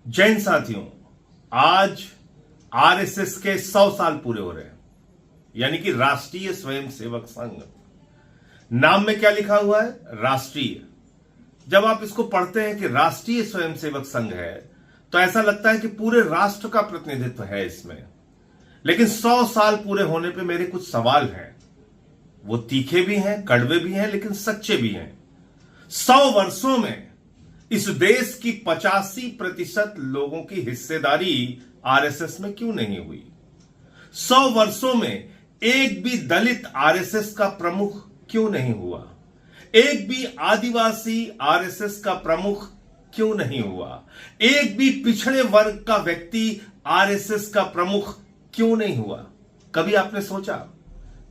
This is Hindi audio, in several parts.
जैन साथियों, आज आरएसएस के 100 साल पूरे हो रहे हैं, यानी कि राष्ट्रीय स्वयंसेवक संघ। नाम में क्या लिखा हुआ है? राष्ट्रीय। जब आप इसको पढ़ते हैं कि राष्ट्रीय स्वयंसेवक संघ है तो ऐसा लगता है कि पूरे राष्ट्र का प्रतिनिधित्व है इसमें। लेकिन 100 साल पूरे होने पे मेरे कुछ सवाल हैं। वो तीखे भी हैं, कड़वे भी हैं, लेकिन सच्चे भी हैं। 100 वर्षों में इस देश की 85% लोगों की हिस्सेदारी आरएसएस में क्यों नहीं हुई? 100 वर्षों में एक भी दलित आरएसएस का प्रमुख क्यों नहीं हुआ? एक भी आदिवासी आरएसएस का प्रमुख क्यों नहीं हुआ? एक भी पिछड़े वर्ग का व्यक्ति आरएसएस का प्रमुख क्यों नहीं हुआ? कभी आपने सोचा,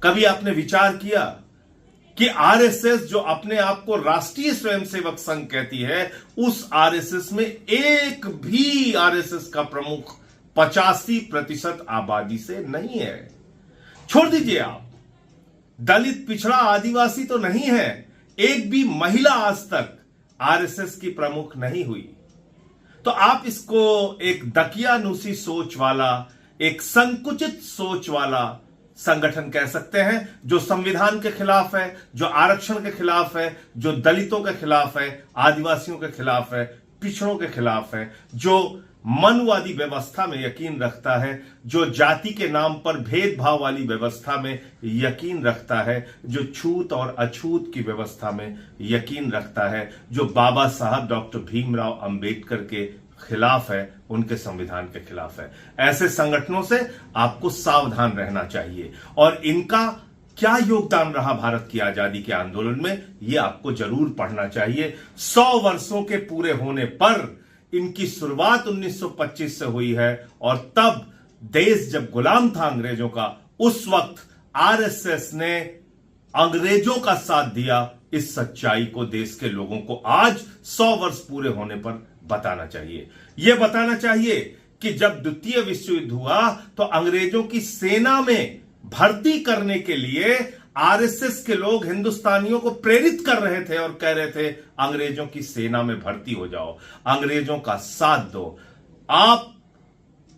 कभी आपने विचार किया कि आरएसएस जो अपने आप को राष्ट्रीय स्वयंसेवक संघ कहती है, उस आरएसएस में एक भी आरएसएस का प्रमुख 85% आबादी से नहीं है। छोड़ दीजिए आप, दलित, पिछड़ा, आदिवासी तो नहीं है, एक भी महिला आज तक आरएसएस की प्रमुख नहीं हुई। तो आप इसको एक दकियानुसी सोच वाला, एक संकुचित सोच वाला संगठन कह सकते हैं, जो संविधान के खिलाफ है, जो आरक्षण के खिलाफ है, जो दलितों के खिलाफ है, आदिवासियों के खिलाफ है, पिछड़ों के खिलाफ है, जो मनुवादी व्यवस्था में यकीन रखता है, जो जाति के नाम पर भेदभाव वाली व्यवस्था में यकीन रखता है, जो छूत और अछूत की व्यवस्था में यकीन रखता है, जो बाबा साहब डॉक्टर भीमराव अंबेडकर के खिलाफ है, उनके संविधान के खिलाफ है। ऐसे संगठनों से आपको सावधान रहना चाहिए। और इनका क्या योगदान रहा भारत की आजादी के आंदोलन में, यह आपको जरूर पढ़ना चाहिए। 100 वर्षों के पूरे होने पर इनकी शुरुआत 1925 से हुई है, और तब देश जब गुलाम था अंग्रेजों का, उस वक्त आरएसएस ने अंग्रेजों का साथ दिया। इस सच्चाई को देश के लोगों को आज 100 वर्ष पूरे होने पर बताना चाहिए। यह बताना चाहिए कि जब द्वितीय विश्व युद्ध हुआ तो अंग्रेजों की सेना में भर्ती करने के लिए आरएसएस के लोग हिंदुस्तानियों को प्रेरित कर रहे थे और कह रहे थे, अंग्रेजों की सेना में भर्ती हो जाओ, अंग्रेजों का साथ दो। आप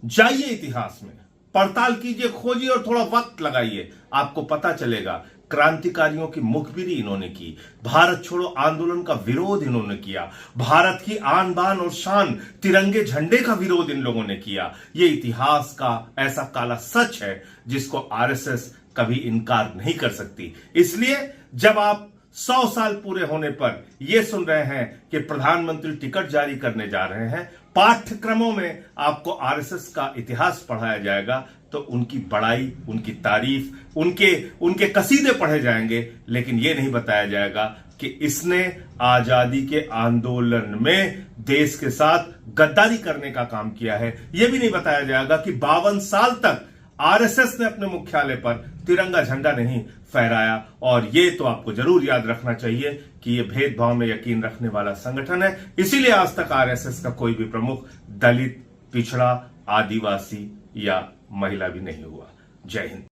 जाइए, इतिहास में पड़ताल कीजिए, खोजिए और थोड़ा वक्त लगाइए, आपको पता चलेगा। क्रांतिकारियों की मुखबिरी इन्होंने की, भारत छोड़ो आंदोलन का विरोध इन्होंने किया, भारत की आन बान और शान तिरंगे झंडे का विरोध इन लोगों ने किया। यह इतिहास का ऐसा काला सच है जिसको आरएसएस कभी इनकार नहीं कर सकती। इसलिए जब आप 100 साल पूरे होने पर यह सुन रहे हैं कि प्रधानमंत्री टिकट जारी करने जा रहे हैं, पाठ्यक्रमों में आपको आरएसएस का इतिहास पढ़ाया जाएगा, तो उनकी बड़ाई, उनकी तारीफ, उनके कसीदे पढ़े जाएंगे, लेकिन यह नहीं बताया जाएगा कि इसने आजादी के आंदोलन में देश के साथ गद्दारी करने का काम किया है। यह भी नहीं बताया जाएगा कि 52 साल तक आरएसएस ने अपने मुख्यालय पर तिरंगा झंडा नहीं फहराया। और यह तो आपको जरूर याद रखना चाहिए कि यह भेदभाव में यकीन रखने वाला संगठन है। इसीलिए आज तक आरएसएस का कोई भी प्रमुख दलित, पिछड़ा, आदिवासी या महिला भी नहीं हुआ। जय हिंद।